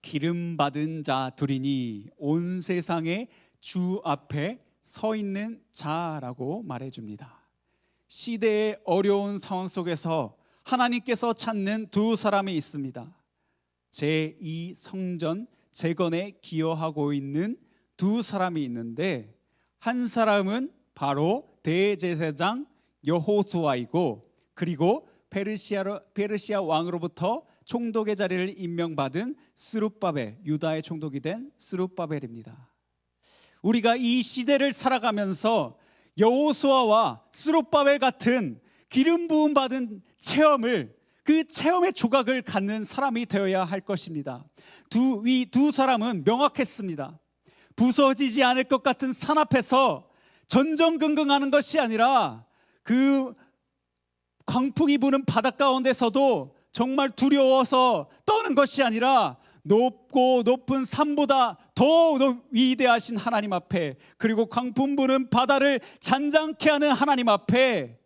기름 받은 자 둘이니 온 세상의 주 앞에 서 있는 자라고 말해줍니다. 시대의 어려운 상황 속에서 하나님께서 찾는 두 사람이 있습니다. 제2 성전 재건에 기여하고 있는 두 사람이 있는데 한 사람은 바로 대제사장 여호수아이고 그리고 페르시아 왕으로부터 총독의 자리를 임명받은 스룹바벨, 유다의 총독이 된 스룹바벨입니다. 우리가 이 시대를 살아가면서 여호수아와 스룹바벨 같은 기름 부음 받은 체험을 그 체험의 조각을 갖는 사람이 되어야 할 것입니다. 이 두 사람은 명확했습니다. 부서지지 않을 것 같은 산 앞에서 전전긍긍하는 것이 아니라 그 광풍이 부는 바닷 가운데서도 정말 두려워서 떠는 것이 아니라 높고 높은 산보다 더 위대하신 하나님 앞에 그리고 광풍 부는 바다를 잔잔케 하는 하나님 앞에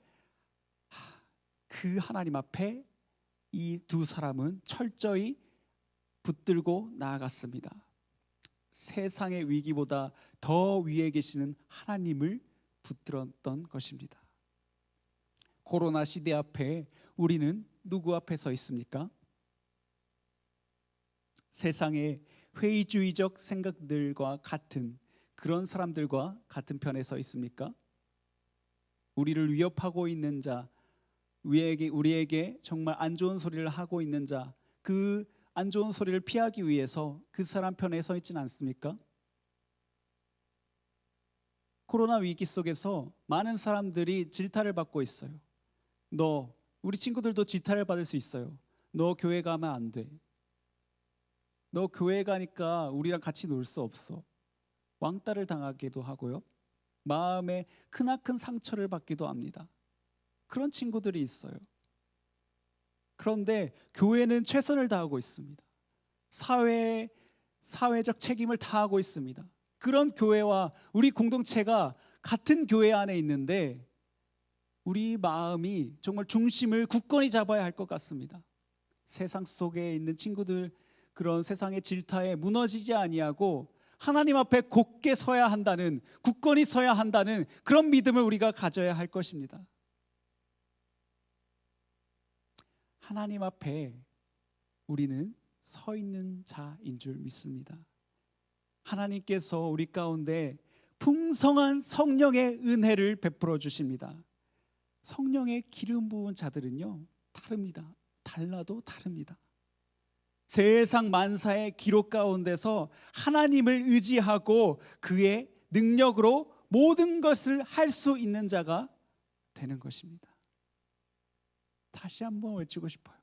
그 하나님 앞에 이 두 사람은 철저히 붙들고 나아갔습니다. 세상의 위기보다 더 위에 계시는 하나님을 붙들었던 것입니다. 코로나 시대 앞에 우리는 누구 앞에 서 있습니까? 세상의 회의주의적 생각들과 같은 그런 사람들과 같은 편에 서 있습니까? 우리를 위협하고 있는 자, 우리에게 정말 안 좋은 소리를 하고 있는 자, 그 안 좋은 소리를 피하기 위해서 그 사람 편에 서 있지는 않습니까? 코로나 위기 속에서 많은 사람들이 질타를 받고 있어요. 우리 친구들도 질타를 받을 수 있어요. 너 교회 가면 안 돼. 너 교회 가니까 우리랑 같이 놀 수 없어. 왕따를 당하기도 하고요. 마음에 크나큰 상처를 받기도 합니다. 그런 친구들이 있어요. 그런데 교회는 최선을 다하고 있습니다. 사회적 책임을 다하고 있습니다. 그런 교회와 우리 공동체가 같은 교회 안에 있는데 우리 마음이 정말 중심을 굳건히 잡아야 할 것 같습니다. 세상 속에 있는 친구들 그런 세상의 질타에 무너지지 아니하고 하나님 앞에 굳게 서야 한다는, 굳건히 서야 한다는 그런 믿음을 우리가 가져야 할 것입니다. 하나님 앞에 우리는 서 있는 자인 줄 믿습니다. 하나님께서 우리 가운데 풍성한 성령의 은혜를 베풀어 주십니다. 성령의 기름 부은 자들은요 다릅니다. 달라도 다릅니다. 세상 만사의 기록 가운데서 하나님을 의지하고 그의 능력으로 모든 것을 할 수 있는 자가 되는 것입니다. 다시 한번 외치고 싶어요.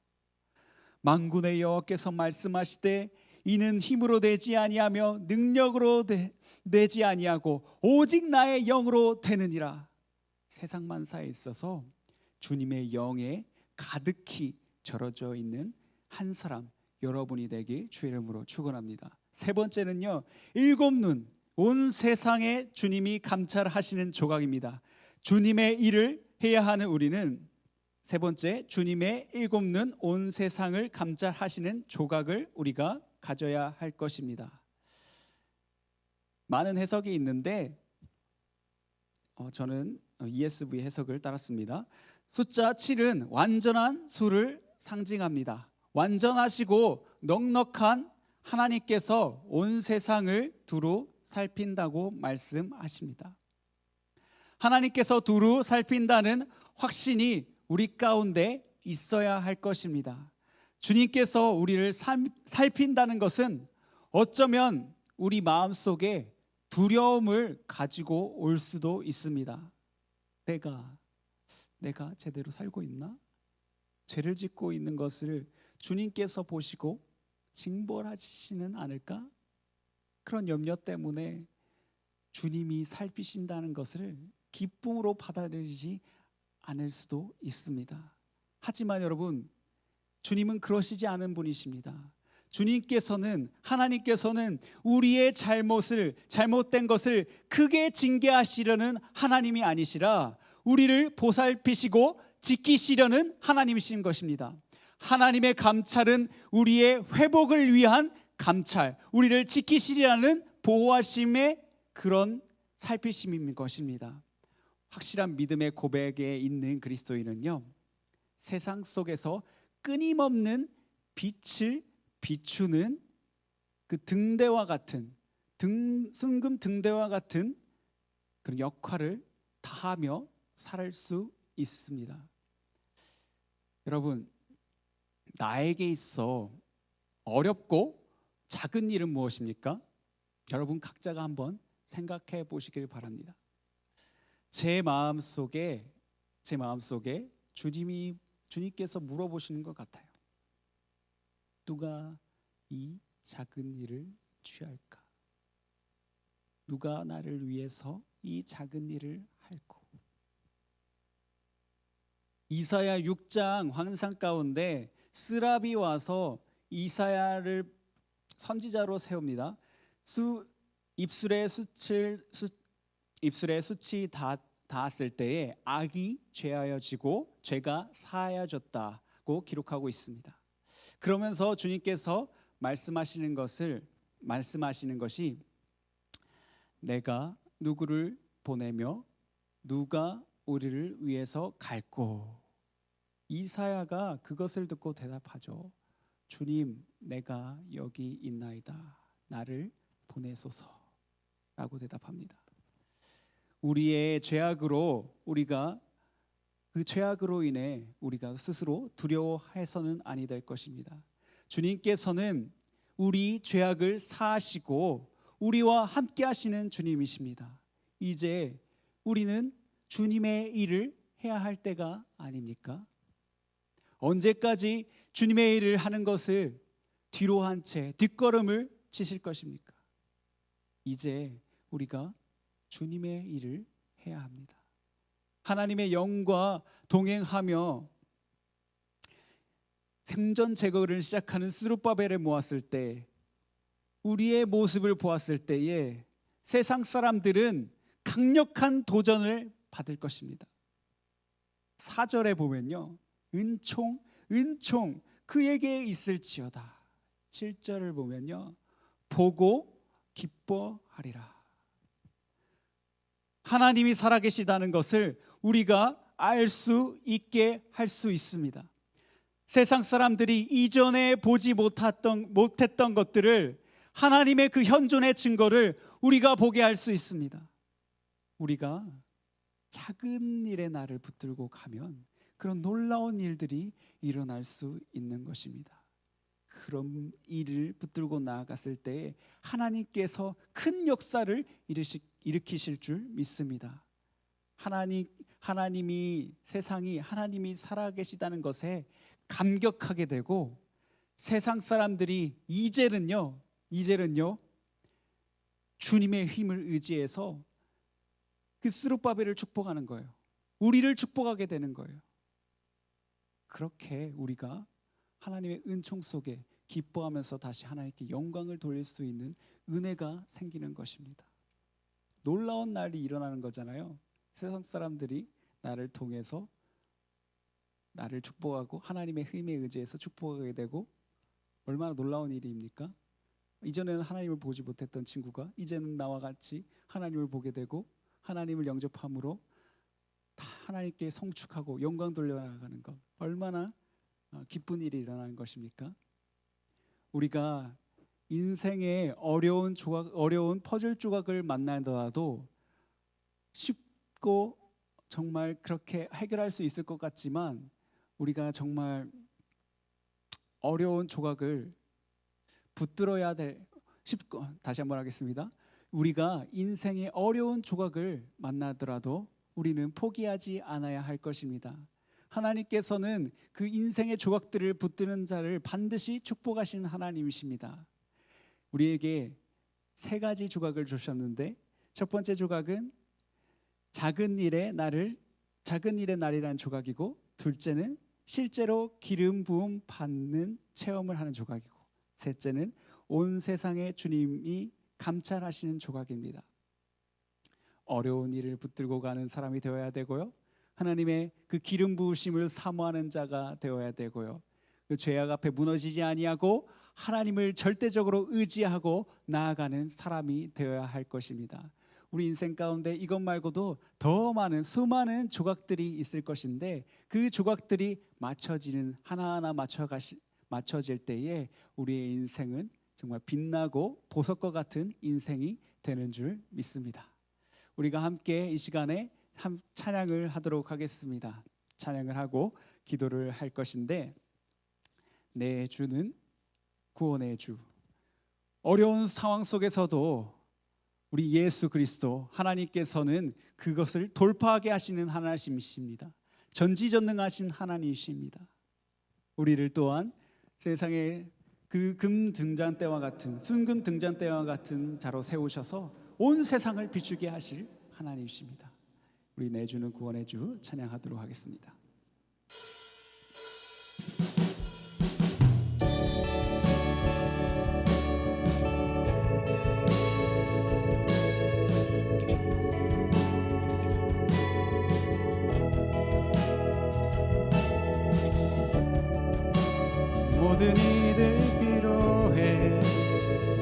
만군의 여호와께서 말씀하시되 이는 힘으로 되지 아니하며 능력으로 되지 아니하고 오직 나의 영으로 되느니라. 세상 만사에 있어서 주님의 영에 가득히 절어져 있는 한 사람, 여러분이 되길 주의 이름으로 축원합니다. 세 번째는요, 일곱 눈, 온 세상에 주님이 감찰하시는 조각입니다. 주님의 일을 해야 하는 우리는 세 번째, 주님의 일곱 눈, 온 세상을 감찰하시는 조각을 우리가 가져야 할 것입니다. 많은 해석이 있는데 저는 ESV 해석을 따랐습니다. 숫자 7은 완전한 수를 상징합니다. 완전하시고 넉넉한 하나님께서 온 세상을 두루 살핀다고 말씀하십니다. 하나님께서 두루 살핀다는 확신이 우리 가운데 있어야 할 것입니다. 주님께서 우리를 살핀다는 것은 어쩌면 우리 마음속에 두려움을 가지고 올 수도 있습니다. 내가 제대로 살고 있나? 죄를 짓고 있는 것을 주님께서 보시고 징벌하시지는 않을까? 그런 염려 때문에 주님이 살피신다는 것을 기쁨으로 받아들이지 않을 수도 있습니다. 하지만 여러분, 주님은 그러시지 않은 분이십니다. 하나님께서는 우리의 잘못된 것을 크게 징계하시려는 하나님이 아니시라 우리를 보살피시고 지키시려는 하나님이신 것입니다. 하나님의 감찰은 우리의 회복을 위한 감찰, 우리를 지키시리라는 보호하심의 그런 살피심인 것입니다. 확실한 믿음의 고백에 있는 그리스도인은요, 세상 속에서 끊임없는 빛을 비추는 그 순금 등대와 같은 그런 역할을 다하며 살 수 있습니다. 여러분, 나에게 있어 어렵고 작은 일은 무엇입니까? 여러분 각자가 한번 생각해 보시길 바랍니다. 제 마음속에 주님께서 물어보시는 것 같아요. 누가 이 작은 일을 취할까? 누가 나를 위해서 이 작은 일을 할꼬? 이사야 6장 환상 가운데 스랍이 와서 이사야를 선지자로 세웁니다. 입술에 숯이 닿았을 때에 악이 죄하여지고 죄가 사하여졌다고 기록하고 있습니다. 그러면서 주님께서 말씀하시는 것이 내가 누구를 보내며 누가 우리를 위해서 갈꼬? 이사야가 그것을 듣고 대답하죠. 주님, 내가 여기 있나이다. 나를 보내소서라고 대답합니다. 우리의 죄악으로 그 죄악으로 인해 우리가 스스로 두려워해서는 아니 될 것입니다. 주님께서는 우리 죄악을 사하시고 우리와 함께 하시는 주님이십니다. 이제 우리는 주님의 일을 해야 할 때가 아닙니까? 언제까지 주님의 일을 하는 것을 뒤로 한 채 뒷걸음을 치실 것입니까? 이제 우리가 주님의 일을 해야 합니다. 하나님의 영과 동행하며 생전 제거를 시작하는 스룹바벨을 모았을 때, 우리의 모습을 보았을 때에 세상 사람들은 강력한 도전을 받을 것입니다. 4절에 보면요, 은총 그에게 있을지어다. 7절을 보면요, 보고 기뻐하리라. 하나님이 살아계시다는 것을 우리가 알 수 있게 할 수 있습니다. 세상 사람들이 이전에 보지 못했던 것들을, 하나님의 그 현존의 증거를 우리가 보게 할 수 있습니다. 우리가 작은 일에 나를 붙들고 가면 그런 놀라운 일들이 일어날 수 있는 것입니다. 그런 일을 붙들고 나아갔을 때 하나님께서 큰 역사를 일으키실 줄 믿습니다. 세상이 하나님이 살아계시다는 것에 감격하게 되고, 세상 사람들이 이제는요 주님의 힘을 의지해서 그 스룹바벨을 축복하는 거예요. 우리를 축복하게 되는 거예요. 그렇게 우리가 하나님의 은총 속에 기뻐하면서 다시 하나님께 영광을 돌릴 수 있는 은혜가 생기는 것입니다. 놀라운 날이 일어나는 거잖아요. 세상 사람들이 나를 통해서 나를 축복하고 하나님의 힘에 의지해서 축복하게 되고, 얼마나 놀라운 일입니까? 이전에는 하나님을 보지 못했던 친구가 이제는 나와 같이 하나님을 보게 되고 하나님을 영접함으로 다 하나님께 성축하고 영광 돌려나가는 것, 얼마나 기쁜 일이 일어나는 것입니까? 우리가 인생의 어려운 퍼즐 조각을 만나더라도 쉽고 정말 그렇게 해결할 수 있을 것 같지만, 우리가 정말 어려운 조각을 붙들어야 될 다시 한번 하겠습니다. 우리가 인생의 어려운 조각을 만나더라도 우리는 포기하지 않아야 할 것입니다. 하나님께서는 그 인생의 조각들을 붙드는 자를 반드시 축복하시는 하나님이십니다. 우리에게 세 가지 조각을 주셨는데, 첫 번째 조각은 작은 일의 날이라는 조각이고, 둘째는 실제로 기름 부음 받는 체험을 하는 조각이고, 셋째는 온 세상의 주님이 감찰하시는 조각입니다. 어려운 일을 붙들고 가는 사람이 되어야 되고요, 하나님의 그 기름 부으심을 사모하는 자가 되어야 되고요, 그 죄악 앞에 무너지지 아니하고 하나님을 절대적으로 의지하고 나아가는 사람이 되어야 할 것입니다. 우리 인생 가운데 이것 말고도 더 많은 수많은 조각들이 있을 것인데, 그 조각들이 하나하나 맞춰질 때에 우리의 인생은 정말 빛나고 보석과 같은 인생이 되는 줄 믿습니다. 우리가 함께 이 시간에 찬양을 하도록 하겠습니다. 찬양을 하고 기도를 할 것인데, 내 주는 구원의 주. 어려운 상황 속에서도 우리 예수 그리스도 하나님께서는 그것을 돌파하게 하시는 하나님이십니다. 전지전능하신 하나님이십니다. 우리를 또한 세상의 그 금 등잔대와 같은, 순금 등잔대와 같은 자로 세우셔서 온 세상을 비추게 하실 하나님이십니다. 우리 내주는 구원의 주 찬양하도록 하겠습니다. 모든 이들 필요해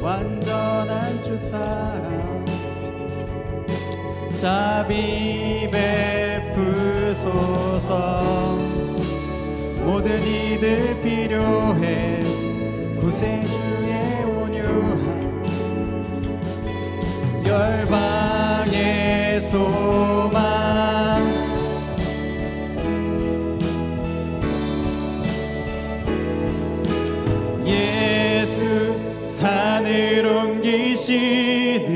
완전한 주 사랑, 자비 베푸소서. 모든 이들 필요해 구세주의 온유함, 열방의 소망. 예수 산을 옮기시는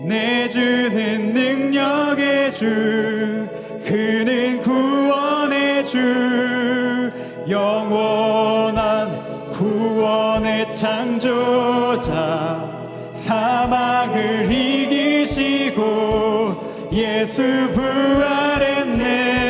내주는 능력의 주, 그는 구원의 주, 영원한 구원의 창조자, 사망을 이기시고 예수 부활했네.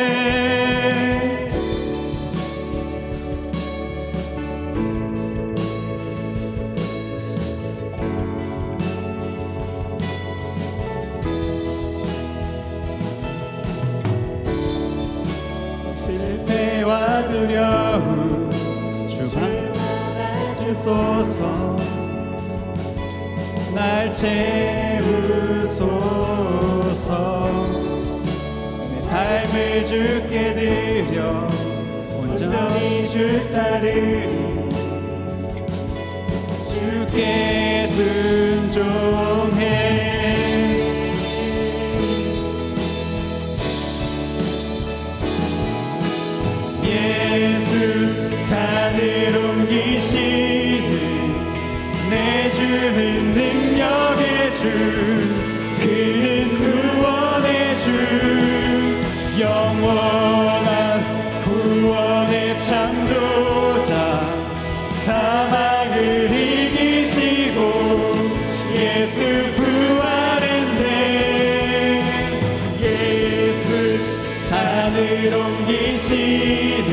실패와 두려움 주만 주소서. 날 채우소서. 내 삶을 주께 드려 온전히 주 따르리. 주께 순종해. 예수 산을 옮기시는 내주는 능력의 주, 그는 구원의 주, 영원한 구원의 창조자, 사망을 이기시고 예수 부활했네. 예수 산을 옮기시는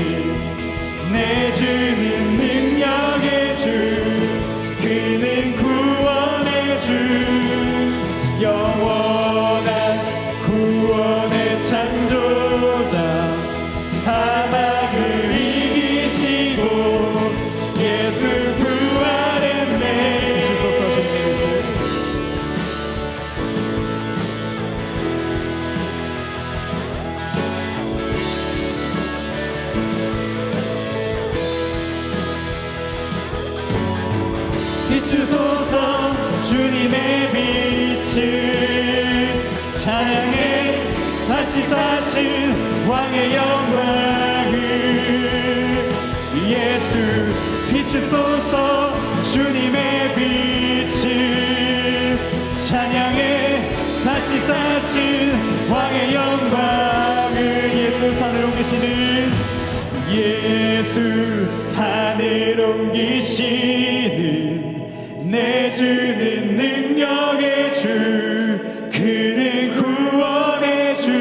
내주는 능력의 주, 영원한 구원의 창조자 사망을 이기시고 예수 부활했네. 주소서 주님의 뜻을 비추소서 주님의 빛을 찬양해 다시 사신 왕의 영광을 예수 비추소서 주님의 빛을 찬양해 다시 사신 왕의 영광을 예수 산을 옮기시는 예수 산을 옮기시는 내주는 능력의 주 그는 구원의 주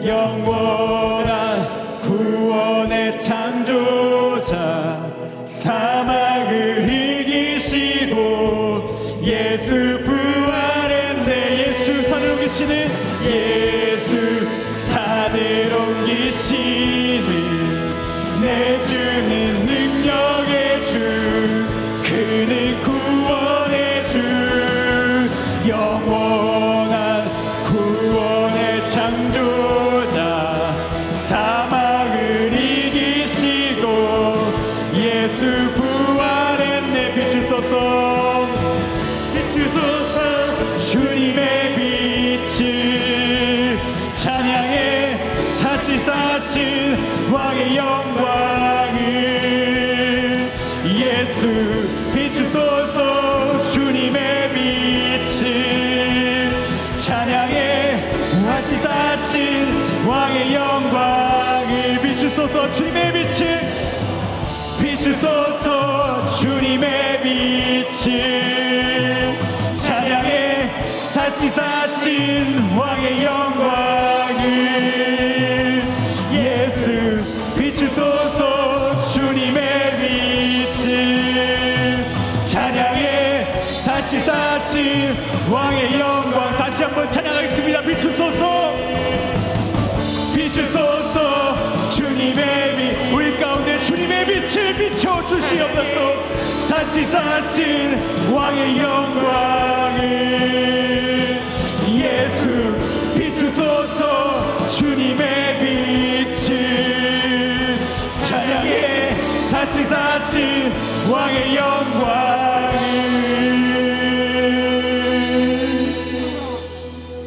영원한 구원의 창조자 사망을 이기시고 예수 부활했네. 예수 산을 옮기시는 예수 산을 옮기시는 내주는 능력의 주 그는 구원의 주 영원한 구원의 창조자 사망을 이기시고 예수 부활했네. 비추소서 비추소서 주님의 빛을 찬양해 다시 사신 왕의 영광을 예수 비추소서 주님의 빛을 찬양해 다시 사신 왕의 영광을 비추소서 주님의 빛을 비추소서 주님의 빛을 찬양해 다시 사신 왕의 영광을 예수 비추소서 주님의 빛을 찬양해 다시 사신 왕의 영광. 다시 한번 찬양하겠습니다. 비추소서 비추소서 주님의 빛 우리 가운데 주님의 빛을 비춰주시옵소서. 다시 사신 왕의 영광을 예수 비추소서 주님의 빛을 찬양해 다시 사신 왕의 영광을.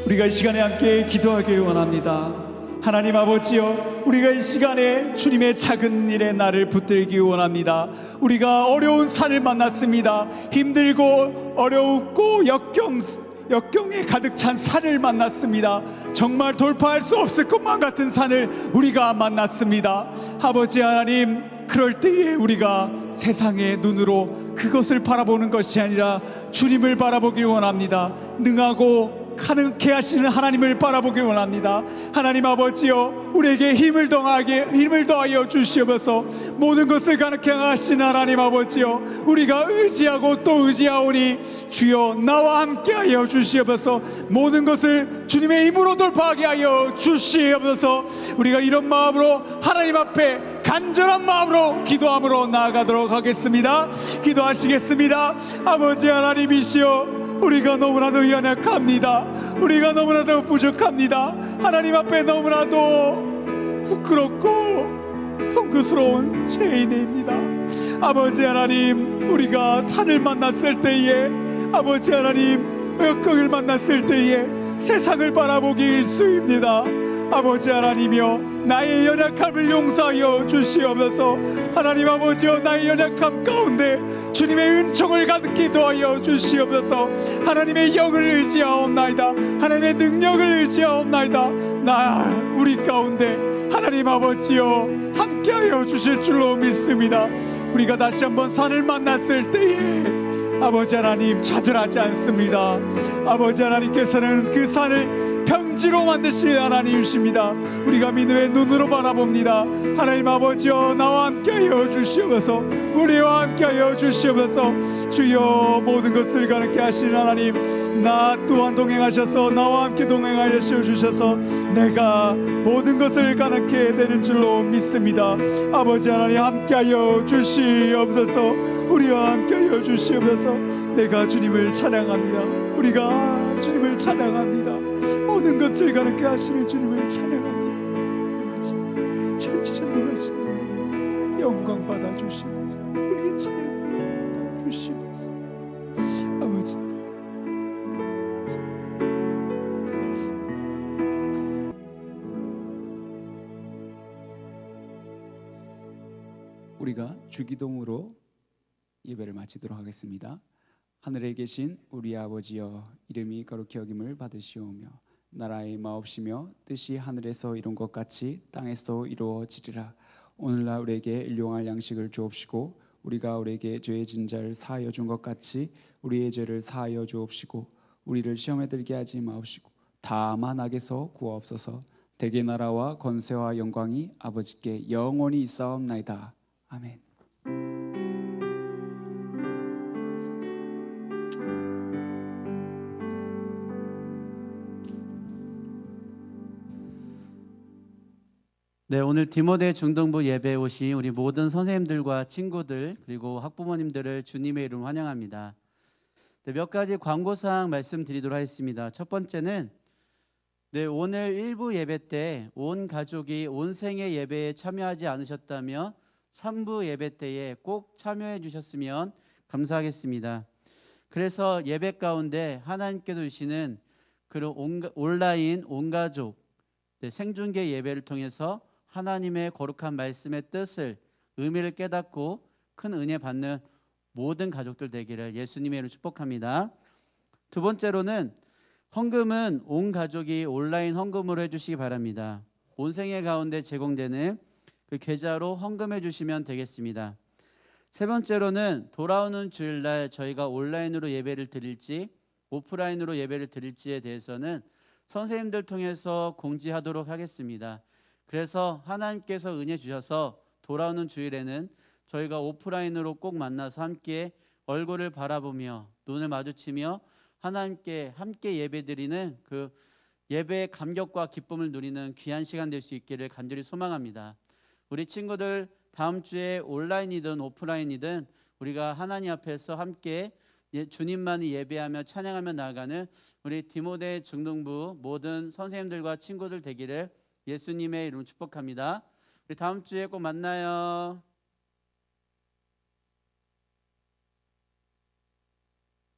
우리가 이 시간에 함께 기도하기를 원합니다. 하나님 아버지여, 우리가 이 시간에 주님의 작은 일에 나를 붙들기 원합니다. 우리가 어려운 산을 만났습니다. 힘들고 어렵고 역경에 가득 찬 산을 만났습니다. 정말 돌파할 수 없을 것만 같은 산을 우리가 만났습니다. 아버지 하나님, 그럴 때에 우리가 세상의 눈으로 그것을 바라보는 것이 아니라 주님을 바라보기 원합니다. 능하고 가능케 하시는 하나님을 바라보기 원합니다. 하나님 아버지여, 우리에게 힘을 더하여 주시옵소서. 모든 것을 가능케 하시는 하나님 아버지여, 우리가 의지하고 또 의지하오니 주여 나와 함께 하여 주시옵소서. 모든 것을 주님의 힘으로 돌파하게 하여 주시옵소서. 우리가 이런 마음으로 하나님 앞에 간절한 마음으로 기도함으로 나아가도록 하겠습니다. 기도하시겠습니다. 아버지 하나님이시여, 우리가 너무나도 연약합니다. 우리가 너무나도 부족합니다. 하나님 앞에 너무나도 부끄럽고 성구스러운 죄인입니다. 아버지 하나님, 우리가 산을 만났을 때에, 아버지 하나님 역경을 만났을 때에 세상을 바라보기 일쑤입니다. 아버지 하나님이여, 나의 연약함을 용서하여 주시옵소서. 하나님 아버지여, 나의 연약함 가운데 주님의 은총을 가득히 더하여 주시옵소서. 하나님의 영을 의지하옵나이다. 하나님의 능력을 의지하옵나이다. 우리 가운데 하나님 아버지여 함께하여 주실 줄로 믿습니다. 우리가 다시 한번 산을 만났을 때에 아버지 하나님 좌절하지 않습니다. 아버지 하나님께서는 그 산을 평지로 만드실 하나님이십니다. 우리가 믿음의 눈으로 바라봅니다. 하나님 아버지여, 나와 함께하여 주시옵소서. 우리와 함께하여 주시옵소서. 주여, 모든 것을 가능케 하시는 하나님, 나 또한 동행하셔서 나와 함께 동행하여 주셔서 내가 모든 것을 가능케 되는 줄로 믿습니다. 아버지 하나님, 함께하여 주시옵소서. 우리와 함께하여 주시옵소서. 내가 주님을 찬양합니다. 우리가 주님을 찬양합니다. 모든 것을 가능케 하시는 주님을 찬양합니다. 아버지, 천지전능하신 하나님, 영광 받아 주시옵소서. 우리의 찬양을 받아 주시옵소서. 아버지, 우리가 주기도문으로 예배를 마치도록 하겠습니다. 하늘에 계신 우리 아버지여, 이름이 거룩히 여김을 받으시오며 나라의 마옵시며 뜻이 하늘에서 이룬 것 같이 땅에서 이루어지리라. 오늘날 우리에게 일용할 양식을 주옵시고 우리가 우리에게 죄 진 자를 사하여 준 것 같이 우리의 죄를 사하여 주옵시고 우리를 시험에 들게 하지 마옵시고 다만 악에서 구하옵소서. 대개 나라와 권세와 영광이 아버지께 영원히 있사옵나이다. 아멘. 네, 오늘 디모데 중등부 예배에 오신 우리 모든 선생님들과 친구들 그리고 학부모님들을 주님의 이름으로 환영합니다. 네, 몇 가지 광고사항 말씀드리도록 하겠습니다. 첫 번째는 오늘 일부 예배 때 온 가족이 온생애 예배에 참여하지 않으셨다며 3부 예배 때에 꼭 참여해 주셨으면 감사하겠습니다. 그래서 예배 가운데 하나님께서 주시는 그런 온라인 온가족 생중계 예배를 통해서 하나님의 거룩한 말씀의 뜻을, 의미를 깨닫고 큰 은혜 받는 모든 가족들 되기를 예수님의 이름으로 축복합니다. 두 번째로는 헌금은 온 가족이 온라인 헌금으로 해주시기 바랍니다. 온생애 가운데 제공되는 그 계좌로 헌금해 주시면 되겠습니다. 세 번째로는 돌아오는 주일날 저희가 온라인으로 예배를 드릴지 오프라인으로 예배를 드릴지에 대해서는 선생님들 통해서 공지하도록 하겠습니다. 그래서 하나님께서 은혜 주셔서 돌아오는 주일에는 저희가 오프라인으로 꼭 만나서 함께 얼굴을 바라보며 눈을 마주치며 하나님께 함께 예배드리는 그 예배의 감격과 기쁨을 누리는 귀한 시간 될 수 있기를 간절히 소망합니다. 우리 친구들 다음 주에 온라인이든 오프라인이든 우리가 하나님 앞에서 함께 주님만이 예배하며 찬양하며 나아가는 우리 디모데 중등부 모든 선생님들과 친구들 되기를 예수님의 이름으로 축복합니다. 우리 다음 주에 꼭 만나요.